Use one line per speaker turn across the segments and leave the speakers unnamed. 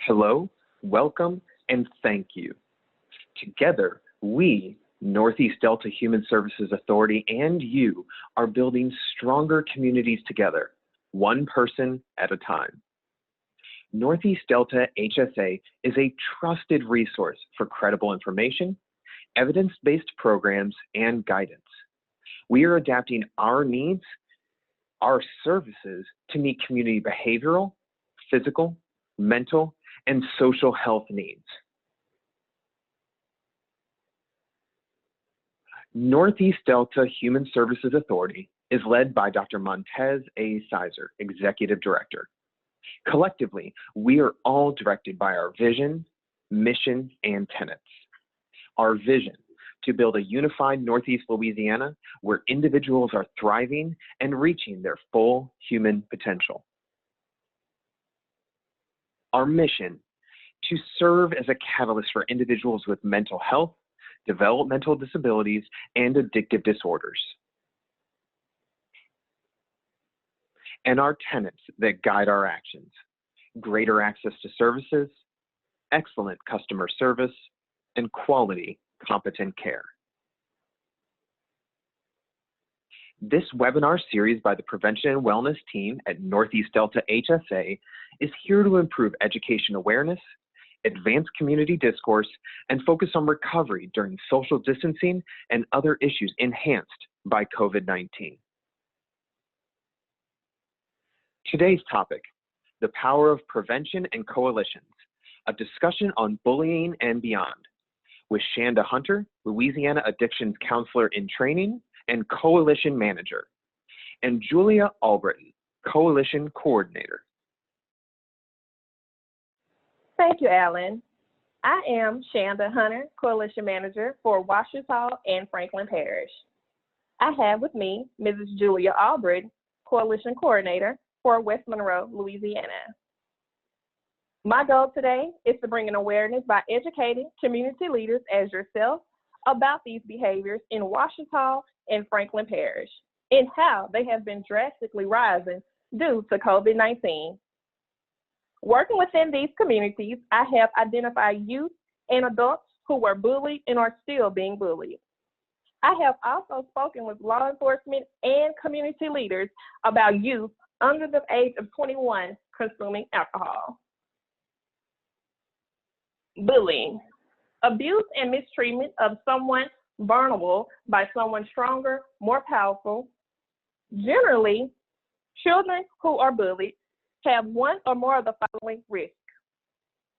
Hello, welcome, and thank you. Together, we, Northeast Delta Human Services Authority, and you are building stronger communities together, one person at a time. Northeast Delta HSA is a trusted resource for credible information, evidence-based programs, and guidance. We are adapting our needs, our services to meet community behavioral, physical, mental, and social health needs. Northeast Delta Human Services Authority is led by Dr. Monteic A. Sizer, Executive Director. Collectively, we are all directed by our vision, mission, and tenets. Our vision: to build a unified Northeast Louisiana where individuals are thriving and reaching their full human potential. Our mission: to serve as a catalyst for individuals with mental health, developmental disabilities, and addictive disorders. And our tenets that guide our actions: greater access to services, excellent customer service, and quality, competent care. This webinar series by the Prevention and Wellness team at Northeast Delta HSA is here to improve education awareness, advance community discourse, and focus on recovery during social distancing and other issues enhanced by COVID-19. Today's topic: the power of prevention and coalitions, a discussion on bullying and beyond, with Chanda Hunter, Louisiana Addictions Counselor in Training and Coalition Manager, and Julia Albritton, Coalition Coordinator.
Thank you, Alan. I am Chanda Hunter, Coalition Manager for Ouachita and Franklin Parish. I have with me Mrs. Julia Albritton, Coalition Coordinator for West Monroe, Louisiana. My goal today is to bring an awareness by educating community leaders as yourself about these behaviors in Ouachita and Franklin Parish and how they have been drastically rising due to COVID-19. Working within these communities, I have identified youth and adults who were bullied and are still being bullied. I have also spoken with law enforcement and community leaders about youth under the age of 21 consuming alcohol. Bullying: abuse and mistreatment of someone vulnerable by someone stronger, more powerful. Generally, children who are bullied have one or more of the following risks,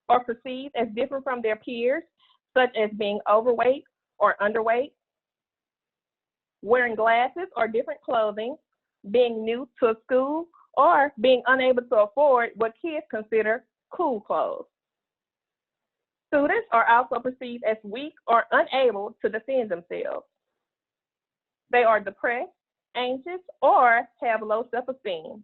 or perceived as different from their peers, such as being overweight or underweight, wearing glasses or different clothing, being new to a school, or being unable to afford what kids consider cool clothes. Students are also perceived as weak or unable to defend themselves. They are depressed, anxious, or have low self-esteem.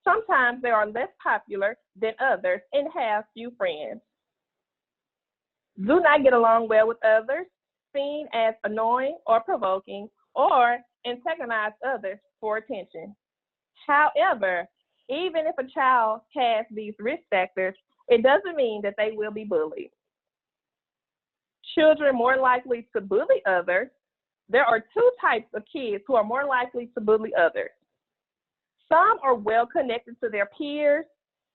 Sometimes they are less popular than others and have few friends. Do not get along well with others, seen as annoying or provoking, or antagonize others for attention. However, even if a child has these risk factors, it doesn't mean that they will be bullied. Children more likely to bully others. There are two types of kids who are more likely to bully others. Some are well connected to their peers,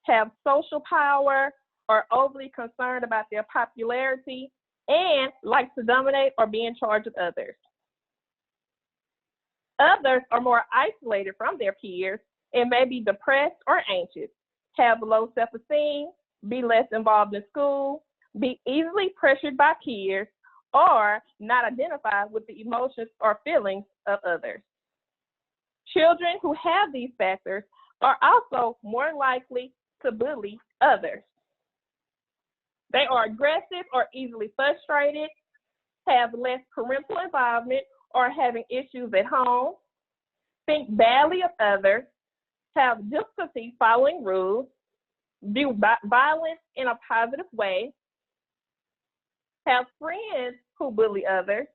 have social power, are overly concerned about their popularity, and like to dominate or be in charge of others. Others are more isolated from their peers and may be depressed or anxious, have low self-esteem, be less involved in school, be easily pressured by peers, or not identify with the emotions or feelings of others. Children who have these factors are also more likely to bully others. They are aggressive or easily frustrated, have less parental involvement or having issues at home, think badly of others, have difficulty following rules, view violence in a positive way, have friends who bully others.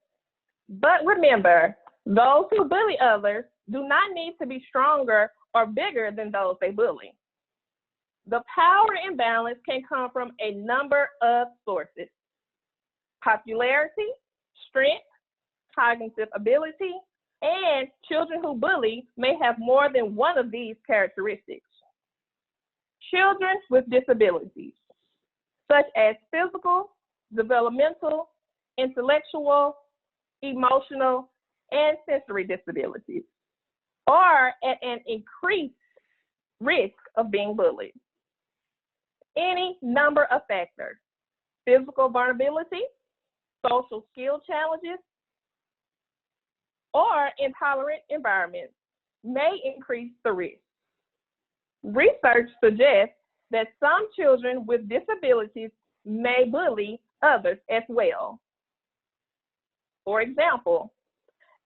But remember, those who bully others do not need to be stronger or bigger than those they bully. The power imbalance can come from a number of sources: popularity, strength, cognitive ability, and children who bully may have more than one of these characteristics. Children with disabilities, such as physical, developmental, intellectual, emotional, and sensory disabilities, are at an increased risk of being bullied. Any number of factors: physical vulnerability, social skill challenges, or intolerant environments may increase the risk. Research suggests that some children with disabilities may bully others as well. For example,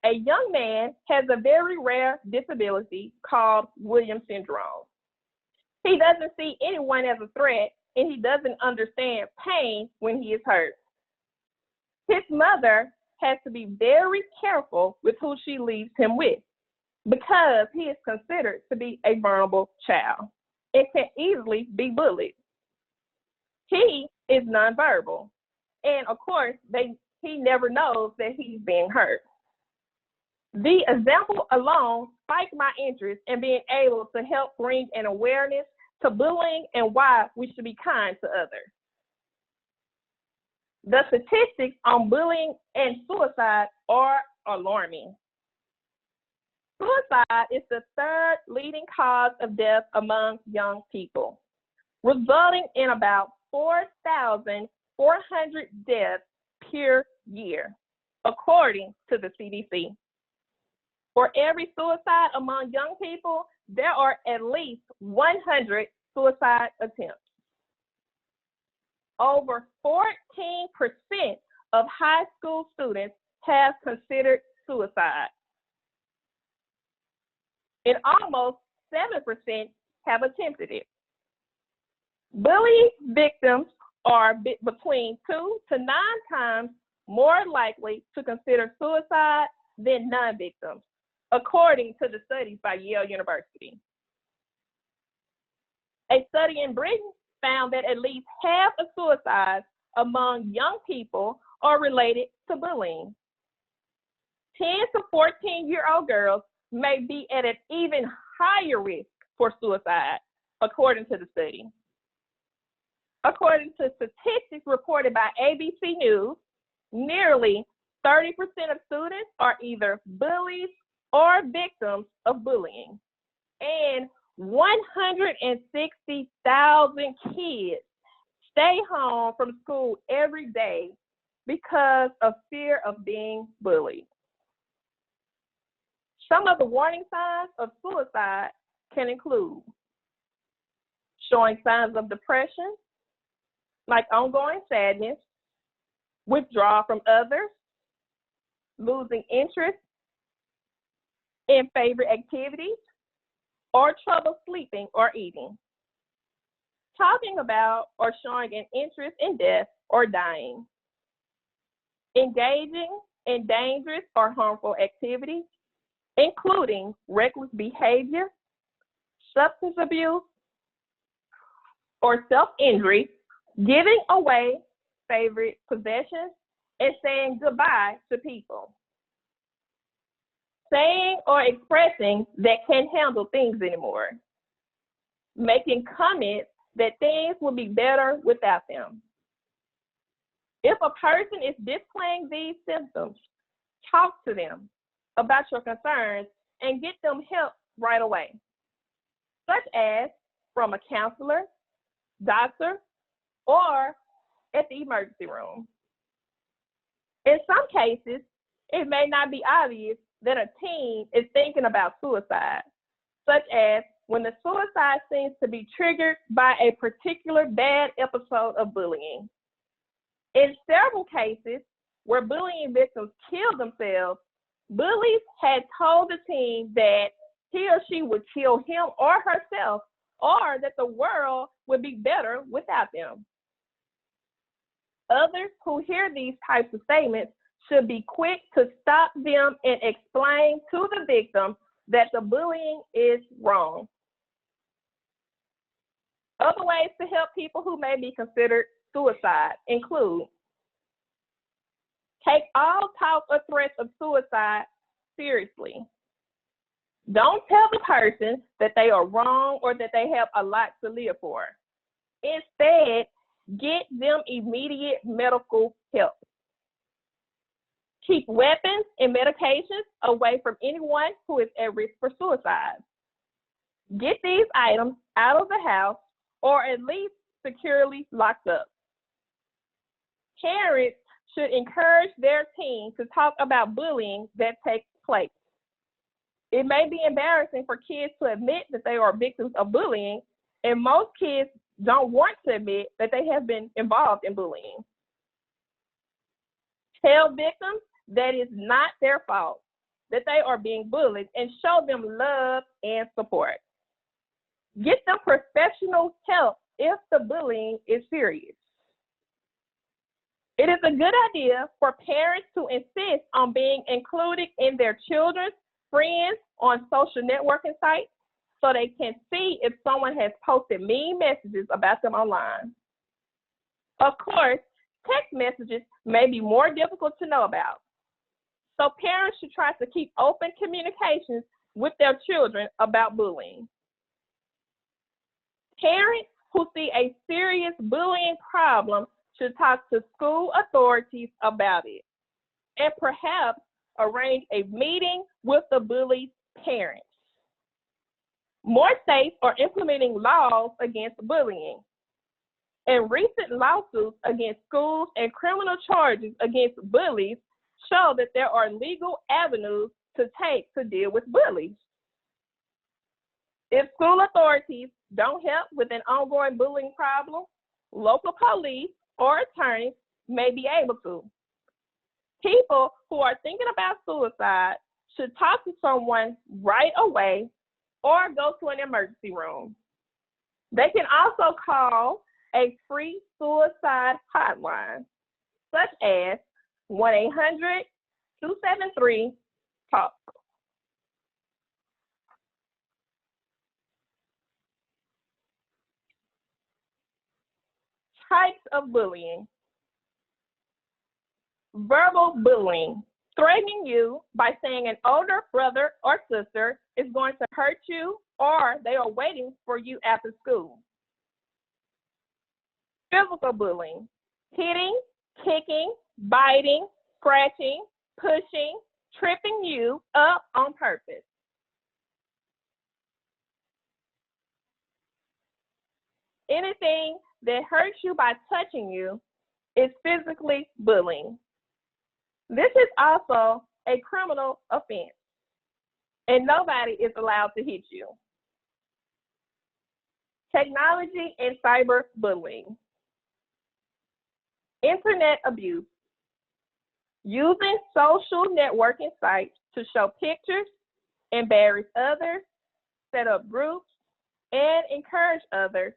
a young man has a very rare disability called Williams syndrome. He doesn't see anyone as a threat, and he doesn't understand pain when he is hurt. His mother has to be very careful with who she leaves him with because he is considered to be a vulnerable child and can easily be bullied. He is nonverbal, and of course, he never knows that he's being hurt. The example alone spiked my interest in being able to help bring an awareness to bullying and why we should be kind to others. The statistics on bullying and suicide are alarming. Suicide is the third leading cause of death among young people, resulting in about 4,400 deaths per year, according to the CDC. For every suicide among young people, there are at least 100 suicide attempts. Over 14% of high school students have considered suicide, and almost 7% have attempted it. Bullying victims are between 2 to 9 times more likely to consider suicide than non-victims, according to the studies by Yale University. A study in Britain found that at least half of suicides among young people are related to bullying. 10 to 14-year-old girls may be at an even higher risk for suicide, according to the study. According to statistics reported by ABC News, nearly 30% of students are either bullies or victims of bullying, and 160,000 kids stay home from school every day because of fear of being bullied. Some of the warning signs of suicide can include showing signs of depression, like ongoing sadness, withdrawal from others, losing interest in favorite activities, or trouble sleeping or eating, talking about or showing an interest in death or dying, engaging in dangerous or harmful activities, including reckless behavior, substance abuse, or self-injury, giving away favorite possessions, and saying goodbye to people. Saying or expressing that can't handle things anymore. Making comments that things will be better without them. If a person is displaying these symptoms, talk to them about your concerns and get them help right away, such as from a counselor, doctor, or at the emergency room. In some cases, it may not be obvious that a teen is thinking about suicide, such as when the suicide seems to be triggered by a particular bad episode of bullying. In several cases where bullying victims killed themselves, bullies had told the teen that he or she would kill him or herself, or that the world would be better without them. Others who hear these types of statements should be quick to stop them and explain to the victim that the bullying is wrong. Other ways to help people who may be considered suicide include: take all talk or threats of suicide seriously. Don't tell the person that they are wrong or that they have a lot to live for. Instead, get them immediate medical help. Keep weapons and medications away from anyone who is at risk for suicide. Get these items out of the house or at least securely locked up. Parents should encourage their teen to talk about bullying that takes place. It may be embarrassing for kids to admit that they are victims of bullying, and most kids don't want to admit that they have been involved in bullying. Tell victims that it's not their fault, that they are being bullied, and show them love and support. Get them professional help if the bullying is serious. It is a good idea for parents to insist on being included in their children's friends on social networking sites so they can see if someone has posted mean messages about them online. Of course, text messages may be more difficult to know about, so parents should try to keep open communications with their children about bullying. Parents who see a serious bullying problem should talk to school authorities about it and perhaps arrange a meeting with the bully's parents. More states are implementing laws against bullying, and recent lawsuits against schools and criminal charges against bullies show that there are legal avenues to take to deal with bullies. If school authorities don't help with an ongoing bullying problem, local police or attorneys may be able to. People who are thinking about suicide should talk to someone right away or go to an emergency room. They can also call a free suicide hotline, such as 1-800-273-TALK. Types of bullying. Verbal bullying, threatening you by saying an older brother or sister is going to hurt you or they are waiting for you after school. Physical bullying, hitting, kicking, biting, scratching, pushing, tripping you up on purpose. Anything that hurts you by touching you is physically bullying. This is also a criminal offense, and nobody is allowed to hit you. Technology and cyberbullying. Internet abuse. Using social networking sites to show pictures, embarrass others, set up groups, and encourage others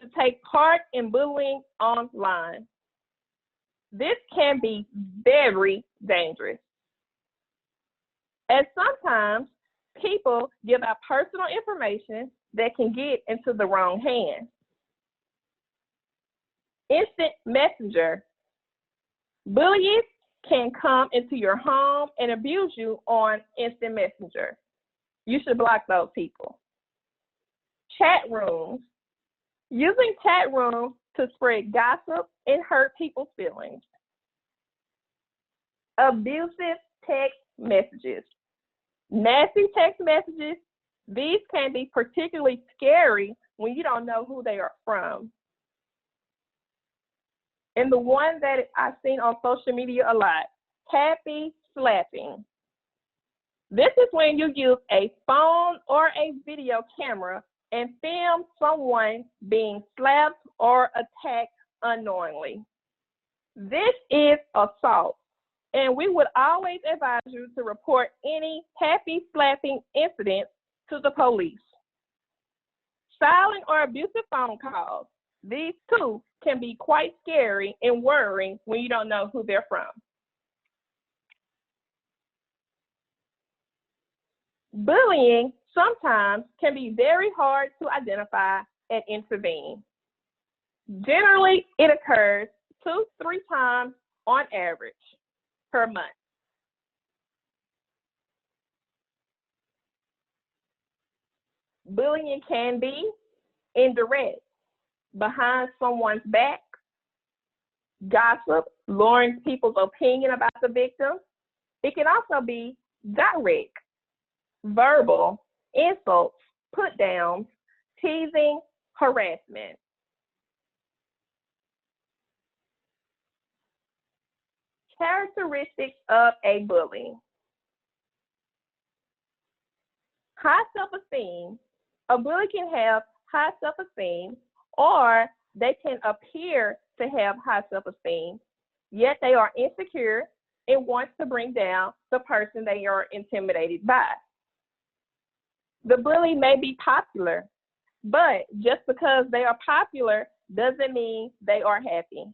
to take part in bullying online. This can be very dangerous, as sometimes people give out personal information that can get into the wrong hands. Instant messenger. Bullies can come into your home and abuse you on instant messenger. You should block those people. Chat rooms. Using chat rooms to spread gossip and hurt people's feelings. Abusive text messages. Nasty text messages, these can be particularly scary when you don't know who they are from. And the one that I've seen on social media a lot, happy slapping. This is when you use a phone or a video camera and film someone being slapped or attacked unknowingly. This is assault, and we would always advise you to report any happy slapping incidents to the police. Silent or abusive phone calls. These too can be quite scary and worrying when you don't know who they're from. Bullying sometimes can be very hard to identify and intervene. Generally, it occurs 2 to 3 times on average per month. Bullying can be indirect, behind someone's back, gossip, lowering people's opinion about the victim. It can also be direct, verbal, insults, put downs, teasing, harassment. Characteristics of a bully. High self-esteem. A bully can have high self-esteem, or they can appear to have high self-esteem, yet they are insecure and want to bring down the person they are intimidated by. The bully may be popular, but just because they are popular doesn't mean they are happy.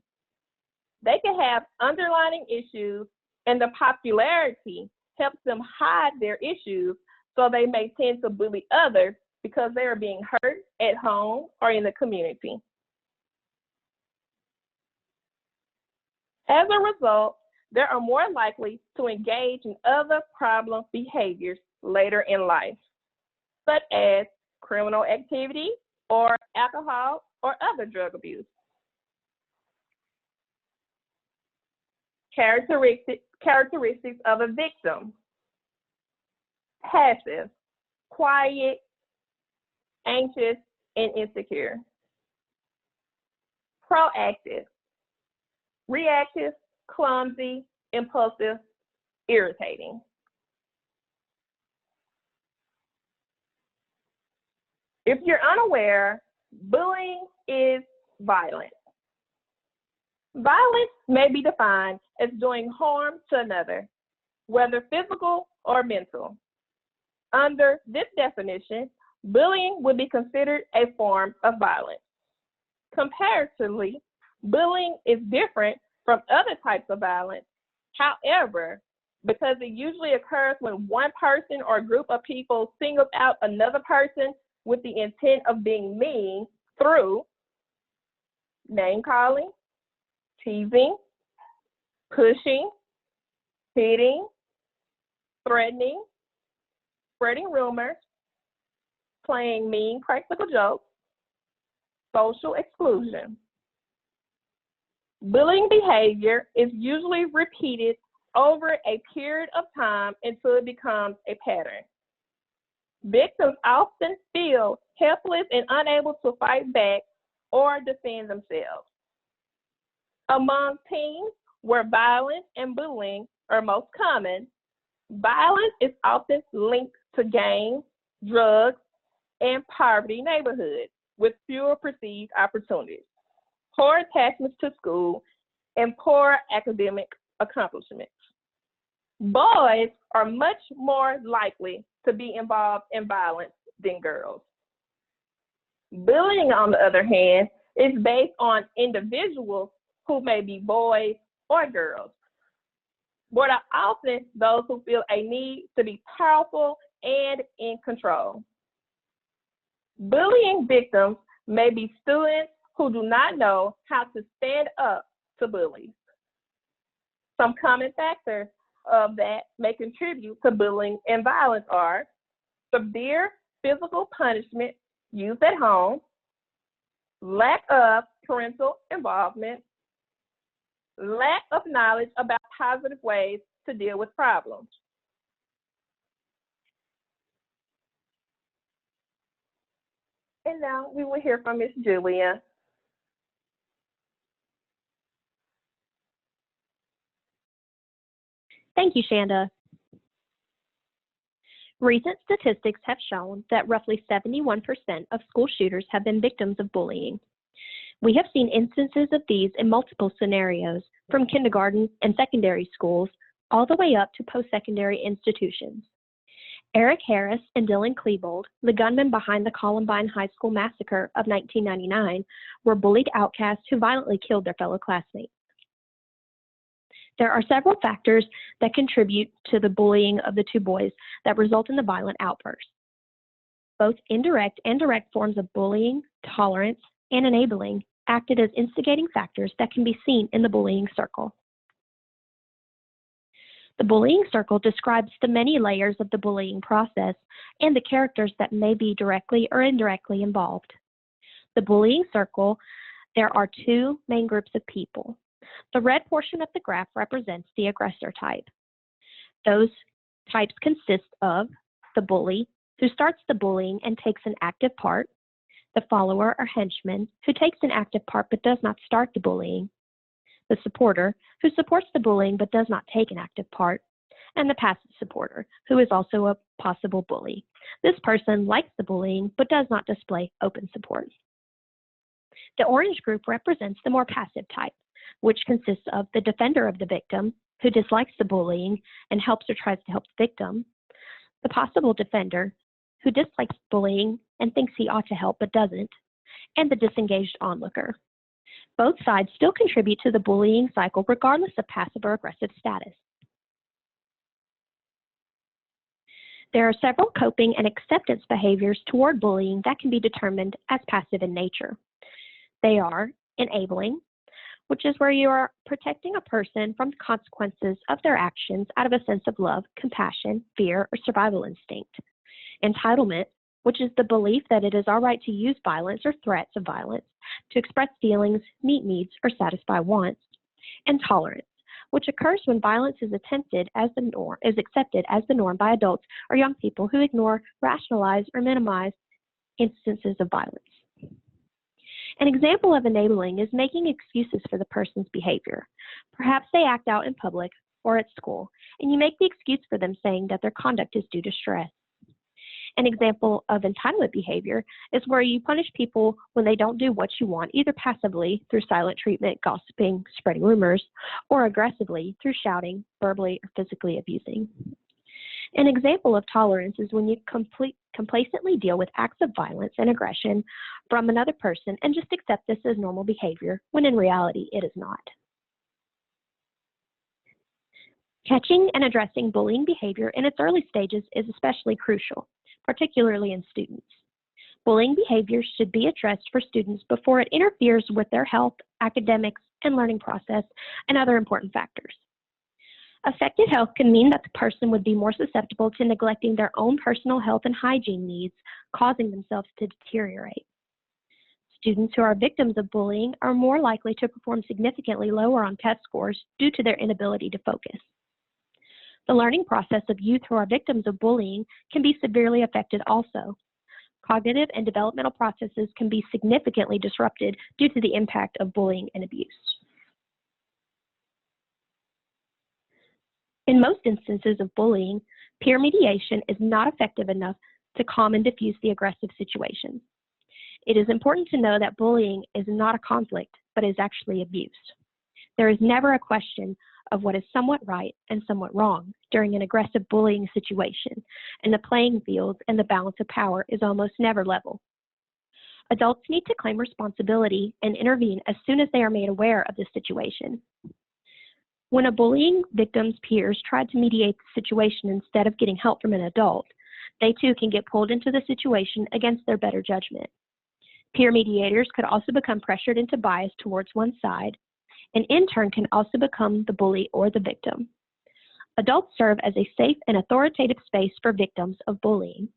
They can have underlying issues, and the popularity helps them hide their issues, so they may tend to bully others because they are being hurt at home or in the community. As a result, they are more likely to engage in other problem behaviors later in life, such as criminal activity or alcohol or other drug abuse. Characteristics of a victim. Passive, quiet, anxious, and insecure. Proactive, reactive, clumsy, impulsive, irritating. If you're unaware, bullying is violence. Violence may be defined as doing harm to another, whether physical or mental. Under this definition, bullying would be considered a form of violence. Comparatively, bullying is different from other types of violence. However, because it usually occurs when one person or group of people singles out another person with the intent of being mean through name-calling, teasing, pushing, hitting, threatening, spreading rumors, playing mean practical jokes, social exclusion. Bullying behavior is usually repeated over a period of time until it becomes a pattern. Victims often feel helpless and unable to fight back or defend themselves. Among teens, where violence and bullying are most common, violence is often linked to gangs, drugs, and poverty neighborhoods with fewer perceived opportunities, poor attachments to school, and poor academic accomplishments. Boys are much more likely to be involved in violence than girls. Bullying, on the other hand, is based on individuals who may be boys or girls, but are often those who feel a need to be powerful and in control. Bullying victims may be students who do not know how to stand up to bullies. Some common factors of that may contribute to bullying and violence are severe physical punishment used at home, lack of parental involvement, lack of knowledge about positive ways to deal with problems. And now we will hear from Ms. Julia.
Thank you, Chanda. Recent statistics have shown that roughly 71% of school shooters have been victims of bullying. We have seen instances of these in multiple scenarios, from kindergarten and secondary schools all the way up to post-secondary institutions. Eric Harris and Dylan Klebold, the gunmen behind the Columbine High School massacre of 1999, were bullied outcasts who violently killed their fellow classmates. There are several factors that contribute to the bullying of the two boys that result in the violent outburst. Both indirect and direct forms of bullying, tolerance, and enabling acted as instigating factors that can be seen in the bullying circle. The bullying circle describes the many layers of the bullying process and the characters that may be directly or indirectly involved. The bullying circle, there are two main groups of people. The red portion of the graph represents the aggressor type. Those types consist of the bully, who starts the bullying and takes an active part, the follower or henchman, who takes an active part but does not start the bullying, the supporter, who supports the bullying but does not take an active part, and the passive supporter, who is also a possible bully. This person likes the bullying but does not display open support. The orange group represents the more passive type, which consists of the defender of the victim, who dislikes the bullying and helps or tries to help the victim, the possible defender, who dislikes bullying and thinks he ought to help but doesn't, and the disengaged onlooker. Both sides still contribute to the bullying cycle regardless of passive or aggressive status. There are several coping and acceptance behaviors toward bullying that can be determined as passive in nature. They are enabling, which is where you are protecting a person from the consequences of their actions out of a sense of love, compassion, fear, or survival instinct. Entitlement, which is the belief that it is all right to use violence or threats of violence to express feelings, meet needs, or satisfy wants. And tolerance, which occurs when violence is accepted as the norm by adults or young people who ignore, rationalize, or minimize instances of violence. An example of enabling is making excuses for the person's behavior. Perhaps they act out in public or at school, and you make the excuse for them saying that their conduct is due to stress. An example of entitlement behavior is where you punish people when they don't do what you want, either passively through silent treatment, gossiping, spreading rumors, or aggressively through shouting, verbally, or physically abusing. An example of tolerance is when you complacently deal with acts of violence and aggression from another person and just accept this as normal behavior, when in reality it is not. Catching and addressing bullying behavior in its early stages is especially crucial, particularly in students. Bullying behavior should be addressed for students before it interferes with their health, academics, and learning process, and other important factors. Affected health can mean that the person would be more susceptible to neglecting their own personal health and hygiene needs, causing themselves to deteriorate. Students who are victims of bullying are more likely to perform significantly lower on test scores due to their inability to focus. The learning process of youth who are victims of bullying can be severely affected also. Cognitive and developmental processes can be significantly disrupted due to the impact of bullying and abuse. In most instances of bullying, peer mediation is not effective enough to calm and diffuse the aggressive situation. It is important to know that bullying is not a conflict, but is actually abuse. There is never a question of what is somewhat right and somewhat wrong during an aggressive bullying situation, and the playing field and the balance of power is almost never level. Adults need to claim responsibility and intervene as soon as they are made aware of the situation. When a bullying victim's peers try to mediate the situation instead of getting help from an adult, they too can get pulled into the situation against their better judgment. Peer mediators could also become pressured into bias towards one side, and in turn can also become the bully or the victim. Adults serve as a safe and authoritative space for victims of bullying.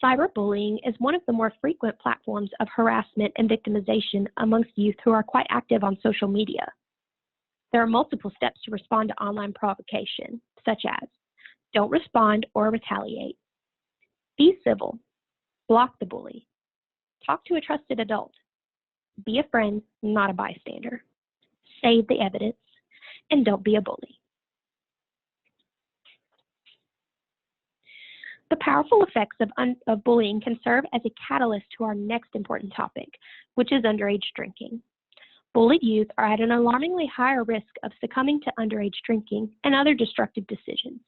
Cyberbullying is one of the more frequent platforms of harassment and victimization amongst youth who are quite active on social media. There are multiple steps to respond to online provocation, such as don't respond or retaliate, be civil, block the bully, talk to a trusted adult, be a friend, not a bystander, save the evidence, and don't be a bully. The powerful effects of bullying can serve as a catalyst to our next important topic, which is underage drinking. Bullied youth are at an alarmingly higher risk of succumbing to underage drinking and other destructive decisions.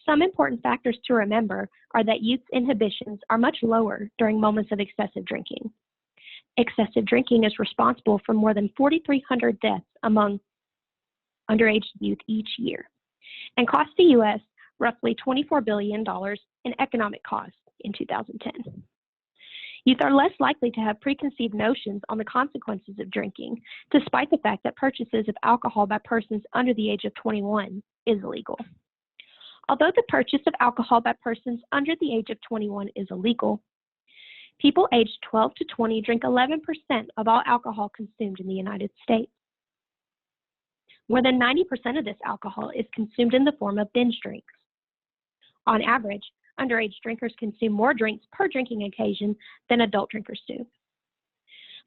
Some important factors to remember are that youth's inhibitions are much lower during moments of excessive drinking. Excessive drinking is responsible for more than 4,300 deaths among underage youth each year and cost the U.S. roughly $24 billion in economic costs in 2010. Youth are less likely to have preconceived notions on the consequences of drinking, despite the fact that purchases of alcohol by persons under the age of 21 is illegal. Although the purchase of alcohol by persons under the age of 21 is illegal, people aged 12 to 20 drink 11% of all alcohol consumed in the United States. More than 90% of this alcohol is consumed in the form of binge drinks. On average, underage drinkers consume more drinks per drinking occasion than adult drinkers do.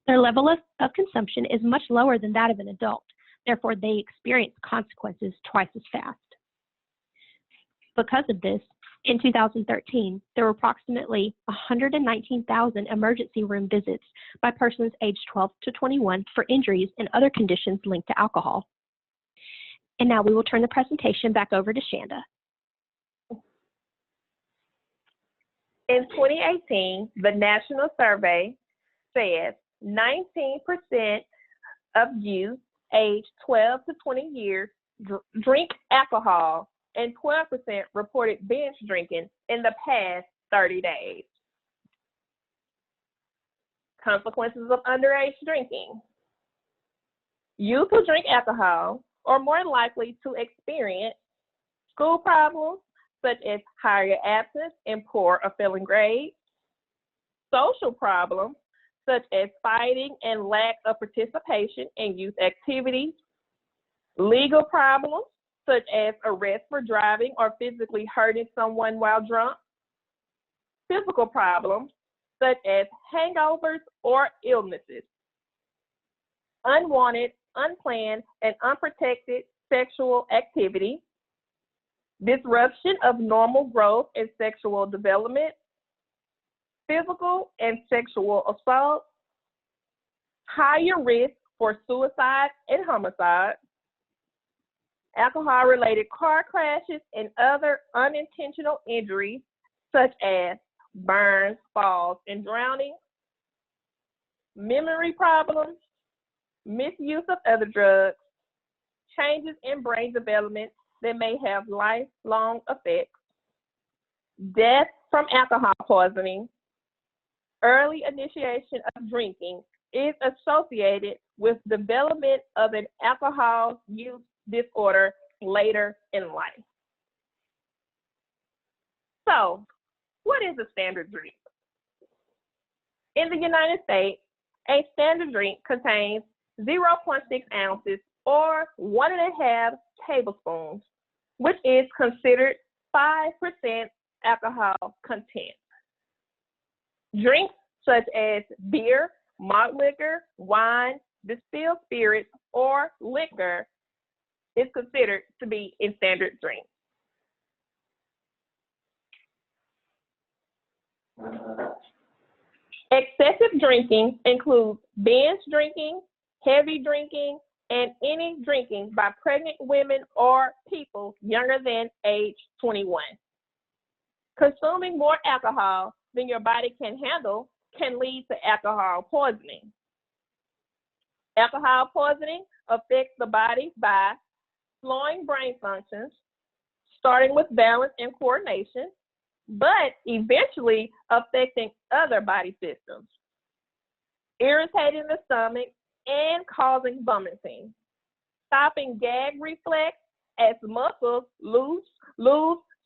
Their level of consumption is much lower than that of an adult, therefore they experience consequences twice as fast. Because of this, in 2013, there were approximately 119,000 emergency room visits by persons aged 12 to 21 for injuries and other conditions linked to alcohol. And now we will turn the presentation back over to Chanda.
In 2018, the national survey said 19% of youth aged 12 to 20 years drink alcohol, and 12% reported binge drinking in the past 30 days. Consequences of underage drinking. Youth who drink alcohol are more likely to experience school problems, such as higher absence and poor or failing grades, social problems, such as fighting and lack of participation in youth activities, legal problems, such as arrest for driving or physically hurting someone while drunk, physical problems, such as hangovers or illnesses, unwanted, unplanned, and unprotected sexual activity, disruption of normal growth and sexual development, physical and sexual assault, higher risk for suicide and homicide, alcohol-related car crashes and other unintentional injuries such as burns, falls, and drowning, memory problems, misuse of other drugs, changes in brain development that may have lifelong effects, death from alcohol poisoning. Early initiation of drinking is associated with development of an alcohol use disorder later in life. So, what is a standard drink? In the United States, a standard drink contains 0.6 ounces or 1.5 tablespoons, which is considered 5% alcohol content. Drinks such as beer, malt liquor, wine, distilled spirits, or liquor is considered to be in standard drinks. Excessive drinking includes binge drinking, heavy drinking, and any drinking by pregnant women or people younger than age 21. Consuming more alcohol than your body can handle can lead to alcohol poisoning. Alcohol poisoning affects the body by slowing brain functions, starting with balance and coordination, but eventually affecting other body systems, irritating the stomach and causing vomiting, stopping gag reflex as muscles lose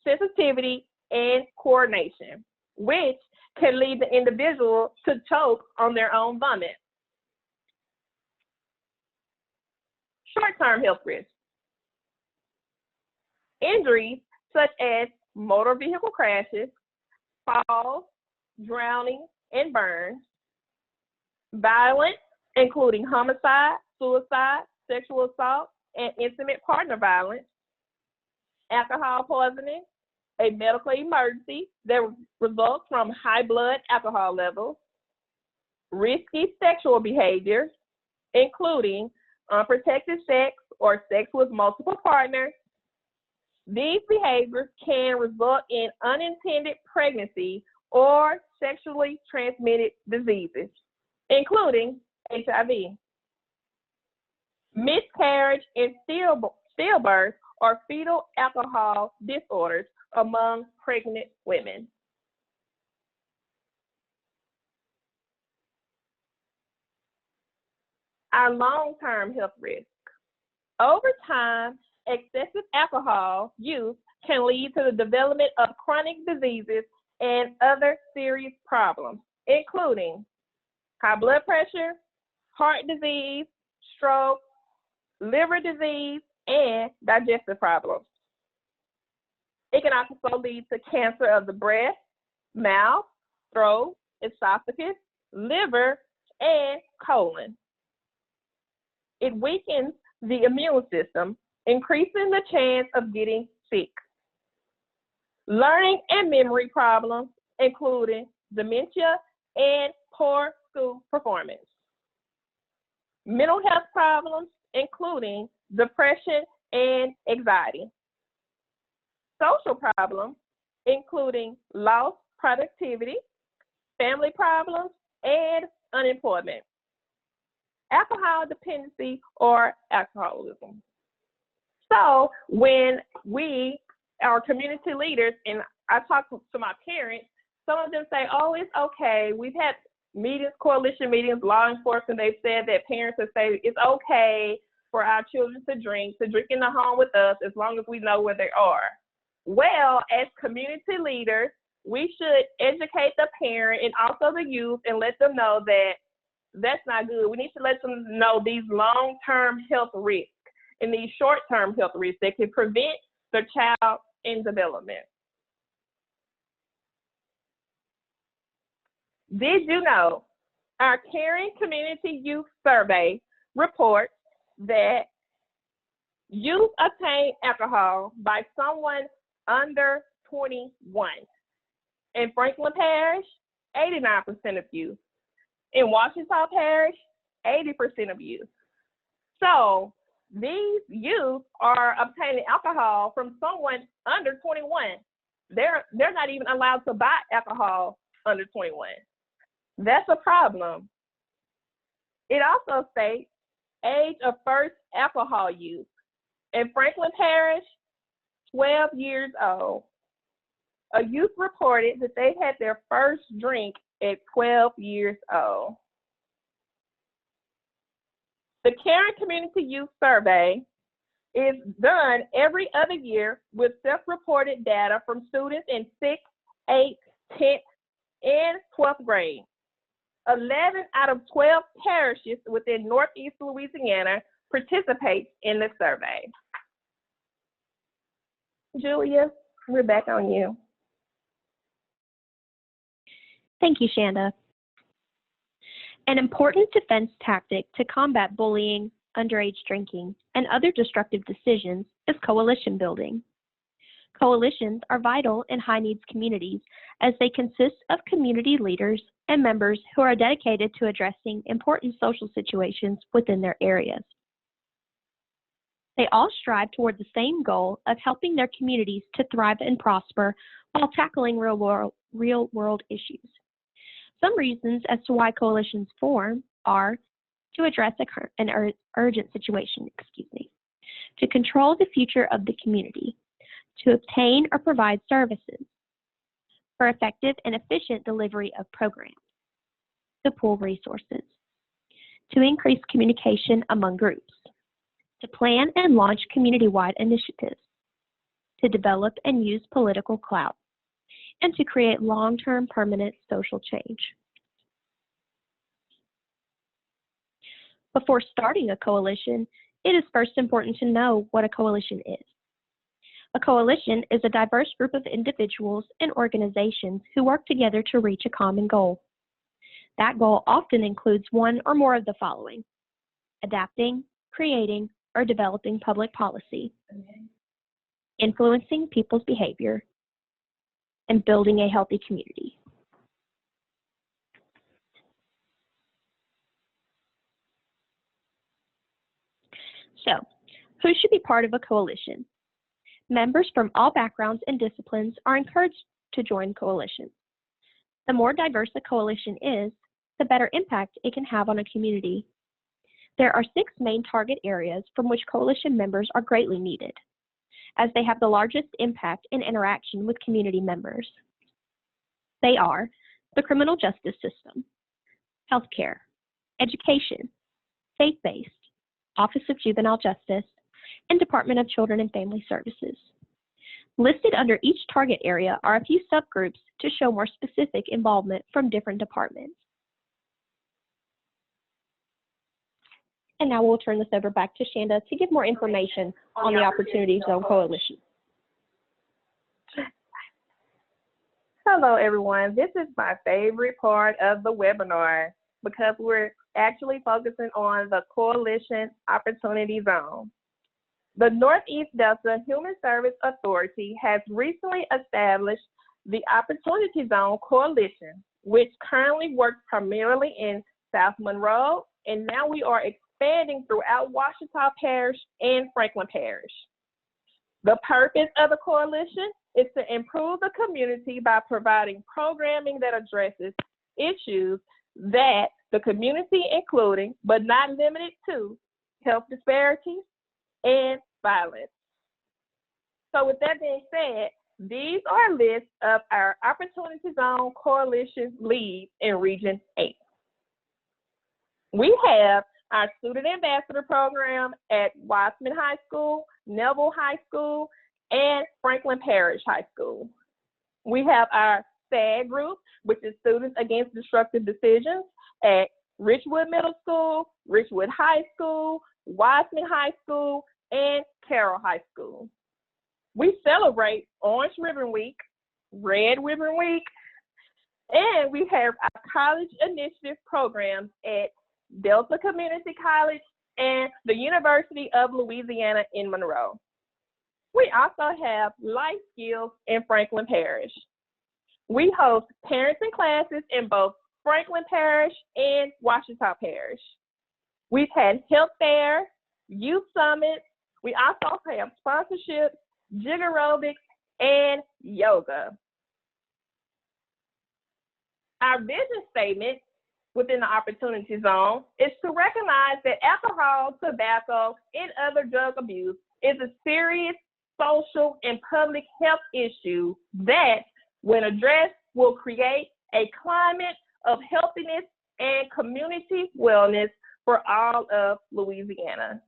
sensitivity and coordination, which can lead the individual to choke on their own vomit. Short-term health risks. Injuries such as motor vehicle crashes, falls, drowning, and burns. Violence, including homicide, suicide, sexual assault, and intimate partner violence. Alcohol poisoning, a medical emergency that results from high blood alcohol levels. Risky sexual behavior, including unprotected sex or sex with multiple partners. These behaviors can result in unintended pregnancy or sexually transmitted diseases, including HIV. Miscarriage and stillbirth or fetal alcohol disorders among pregnant women. our long-term health risk. Over time, excessive alcohol use can lead to the development of chronic diseases and other serious problems, including high blood pressure, heart disease, stroke, liver disease, and digestive problems. It can also lead to cancer of the breast, mouth, throat, esophagus, liver, and colon. It weakens the immune system, increasing the chance of getting sick. Learning and memory problems, including dementia and poor school performance. Mental health problems, including depression and anxiety. Social problems, including lost productivity, family problems, and unemployment. Alcohol dependency or alcoholism. So when we, our community leaders, and I talk to my parents, some of them say, oh, it's okay. We've had meetings, coalition meetings, law enforcement, they've said that parents have said it's okay for our children to drink in the home with us as long as we know where they are. Well, as community leaders, we should educate the parent and also the youth and let them know that that's not good. We need to let them know these long-term health risks and these short-term health risks that can prevent their child in development. Did you know our Caring Community Youth Survey reports that youth obtain alcohol by someone under 21. In Franklin Parish, 89% of youth. In Washington Parish, 80% of youth. So these youth are obtaining alcohol from someone under 21. They're not even allowed to buy alcohol under 21. That's a problem. It also states age of first alcohol use. In Franklin Parish, 12 years old. A youth reported that they had their first drink at 12 years old. The Caring Community Youth Survey is done every other year with self-reported data from students in 6th, 8th, 10th, and 12th grade. 11 out of 12 parishes within Northeast Louisiana participate in the survey. Julia, we're back on you.
Thank you, Chanda. An important defense tactic to combat bullying, underage drinking, and other destructive decisions is coalition building. Coalitions are vital in high-needs communities as they consist of community leaders and members who are dedicated to addressing important social situations within their areas. They all strive toward the same goal of helping their communities to thrive and prosper while tackling real-world issues. Some reasons as to why coalitions form are to address an urgent situation, to control the future of the community, to obtain or provide services, for effective and efficient delivery of programs, to pool resources, to increase communication among groups, to plan and launch community-wide initiatives, to develop and use political clout, and to create long-term permanent social change. Before starting a coalition, it is first important to know what a coalition is. A coalition is a diverse group of individuals and organizations who work together to reach a common goal. That goal often includes one or more of the following: adapting, creating, or developing public policy, influencing people's behavior, and building a healthy community. So, who should be part of a coalition? Members from all backgrounds and disciplines are encouraged to join coalitions. The more diverse a coalition is, the better impact it can have on a community. There are 6 main target areas from which coalition members are greatly needed, as they have the largest impact in interaction with community members. They are the criminal justice system, healthcare, education, faith-based, Office of Juvenile Justice, and Department of Children and Family Services. Listed under each target area are a few subgroups to show more specific involvement from different departments. And now we'll turn this over back to Chanda to give more information on the Opportunity Zone Coalition.
Hello, everyone. This is my favorite part of the webinar because we're actually focusing on the Coalition Opportunity Zone. The Northeast Delta Human Service Authority has recently established the Opportunity Zone Coalition, which currently works primarily in South Monroe, and now we are expanding throughout Ouachita Parish and Franklin Parish. The purpose of the coalition is to improve the community by providing programming that addresses issues that the community, including but not limited to health disparities and violence. So with that being said, these are lists of our Opportunity Zone Coalition leads in Region 8. We have our Student Ambassador Program at Wiseman High School, Neville High School, and Franklin Parish High School. We have our SAD group, which is Students Against Disruptive Decisions at Richwood Middle School, Richwood High School, Wiseman High School, and Carroll High School. We celebrate Orange Ribbon Week, Red Ribbon Week, and we have our college initiative programs at Delta Community College and the University of Louisiana in Monroe. We also have life skills in Franklin Parish. We host parents and classes in both Franklin Parish and Ouachita Parish. We've had health fairs, youth summits. We also have sponsorships, jig aerobics, and yoga. Our vision statement within the Opportunity Zone is to recognize that alcohol, tobacco, and other drug abuse is a serious social and public health issue that, when addressed, will create a climate of healthiness and community wellness for all of Louisiana.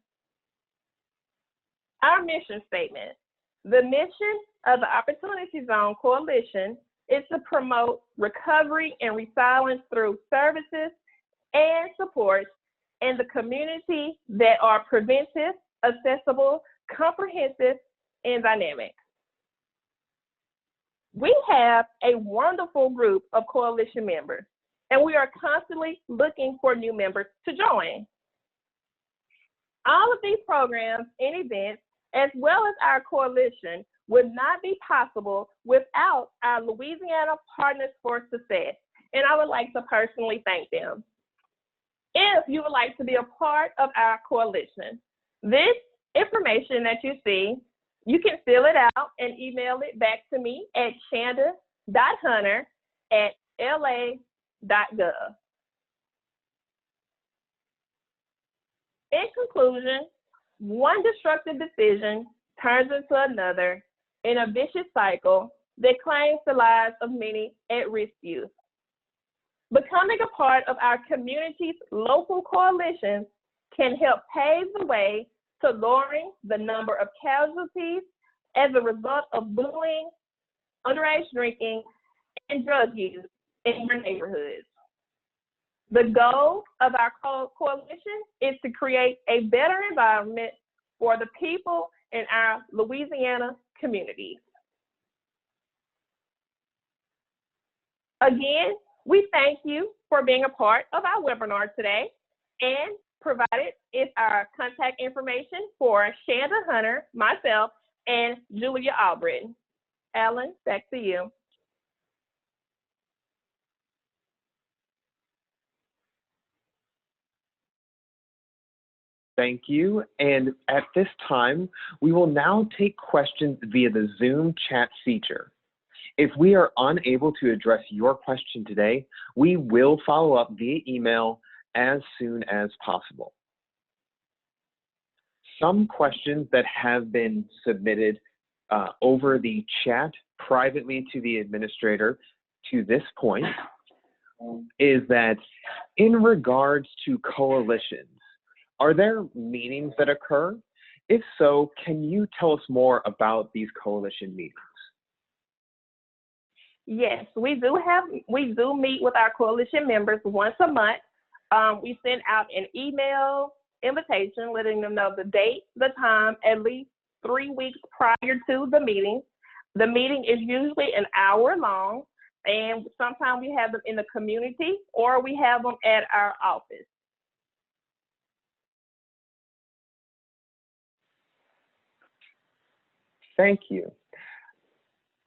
Our mission statement. The mission of the Opportunity Zone Coalition is to promote recovery and resilience through services and supports in the community that are preventive, accessible, comprehensive, and dynamic. We have a wonderful group of coalition members, and we are constantly looking for new members to join. All of these programs and events, as well as our coalition, would not be possible without our Louisiana Partners for Success, and I would like to personally thank them. If you would like to be a part of our coalition, this information that you see, you can fill it out and email it back to me at chanda.hunter@la.gov. In conclusion, one destructive decision turns into another in a vicious cycle that claims the lives of many at-risk youth. Becoming a part of our community's local coalitions can help pave the way to lowering the number of casualties as a result of bullying, underage drinking, and drug use in your neighborhoods. The goal of our coalition is to create a better environment for the people in our Louisiana communities. Again, we thank you for being a part of our webinar today, and provided is our contact information for Chanda Hunter, myself, and Julia Albritton. Alan, back to you.
Thank you. And at this time, we will now take questions via the Zoom chat feature. If we are unable to address your question today, we will follow up via email as soon as possible. Some questions that have been submitted over the chat privately to the administrator to this point, is that in regards to coalitions, Are there meetings that occur? If so, can you tell us more about these coalition meetings?
Yes, we do meet with our coalition members once a month. We send out an email invitation letting them know the date, the time, at least 3 weeks prior to the meeting. The meeting is usually an hour long, and sometimes we have them in the community or we have them at our office.
Thank you.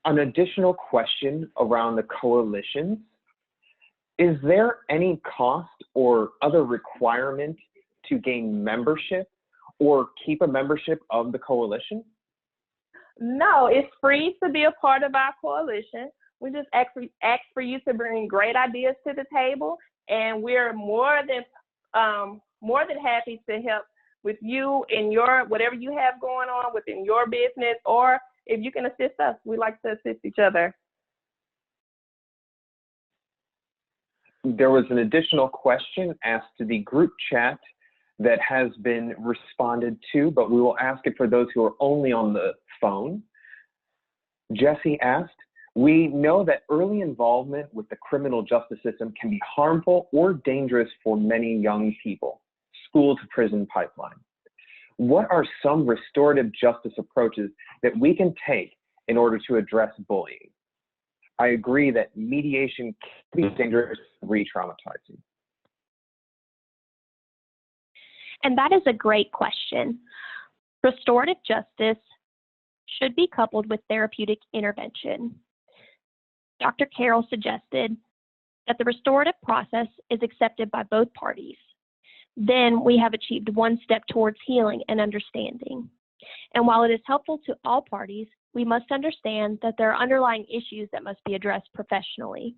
An additional question around the coalitions. Is there any cost or other requirement to gain membership or keep a membership of the coalition?
No, it's free to be a part of our coalition. We just ask for you to bring great ideas to the table, and we're more than happy to help with you in your whatever you have going on within your business, or if you can assist us, we like to assist each other.
There was an additional question asked to the group chat that has been responded to, but we will ask it for those who are only on the phone. Jesse asked, we know that early involvement with the criminal justice system can be harmful or dangerous for many young people. School to prison pipeline. What are some restorative justice approaches that we can take in order to address bullying? I agree that mediation can be dangerous and re-traumatizing.
And that is a great question. Restorative justice should be coupled with therapeutic intervention. Dr. Carroll suggested that the restorative process is accepted by both parties. Then we have achieved one step towards healing and understanding. And while it is helpful to all parties, we must understand that there are underlying issues that must be addressed professionally.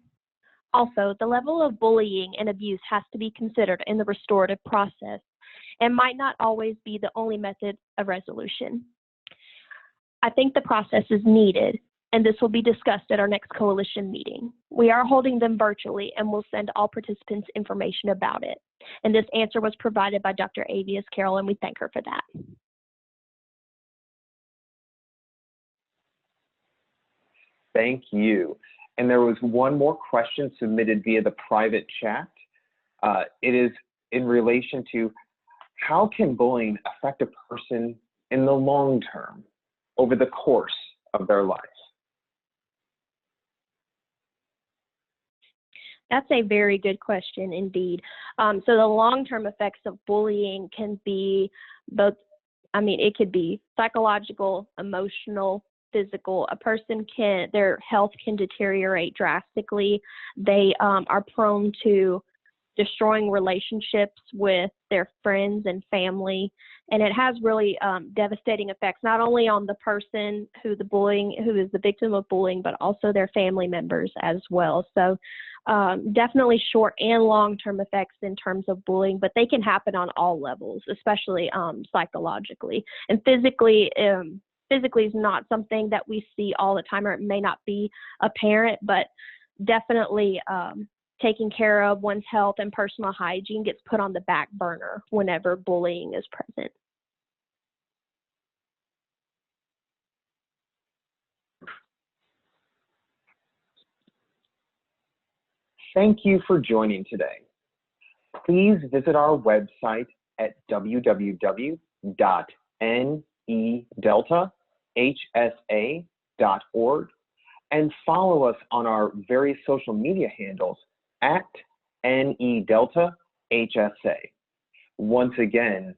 Also, the level of bullying and abuse has to be considered in the restorative process and might not always be the only method of resolution. I think the process is needed, and this will be discussed at our next coalition meeting. We are holding them virtually and will send all participants information about it. And this answer was provided by Dr. Avius Carroll, and we thank her for that.
Thank you. And there was one more question submitted via the private chat. It is in relation to how can bullying affect a person in the long term over the course of their life?
That's a very good question indeed. So the long-term effects of bullying can be both, it could be psychological, emotional, physical. A person their health can deteriorate drastically. They are prone to destroying relationships with their friends and family. And it has really devastating effects, not only on the person who is the victim of bullying, but also their family members as well. So definitely short and long-term effects in terms of bullying, but they can happen on all levels, especially psychologically. And physically is not something that we see all the time, or it may not be apparent, but definitely taking care of one's health and personal hygiene gets put on the back burner whenever bullying is present.
Thank you for joining today. Please visit our website at www.nedeltahsa.org and follow us on our various social media handles at NEDelta HSA. Once again,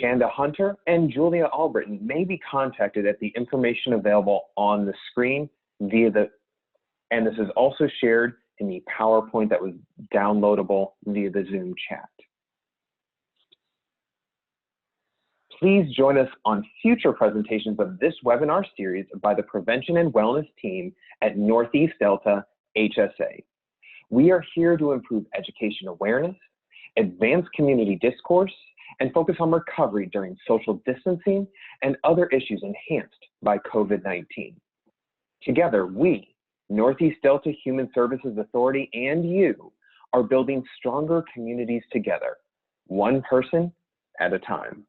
Chanda Hunter and Julia Albritton may be contacted at the information available on the screen and this is also shared in the PowerPoint that was downloadable via the Zoom chat. Please join us on future presentations of this webinar series by the Prevention and Wellness team at Northeast Delta HSA. We are here to improve education awareness, advance community discourse, and focus on recovery during social distancing and other issues enhanced by COVID-19. Together, we, Northeast Delta Human Services Authority, and you are building stronger communities together. one person at a time.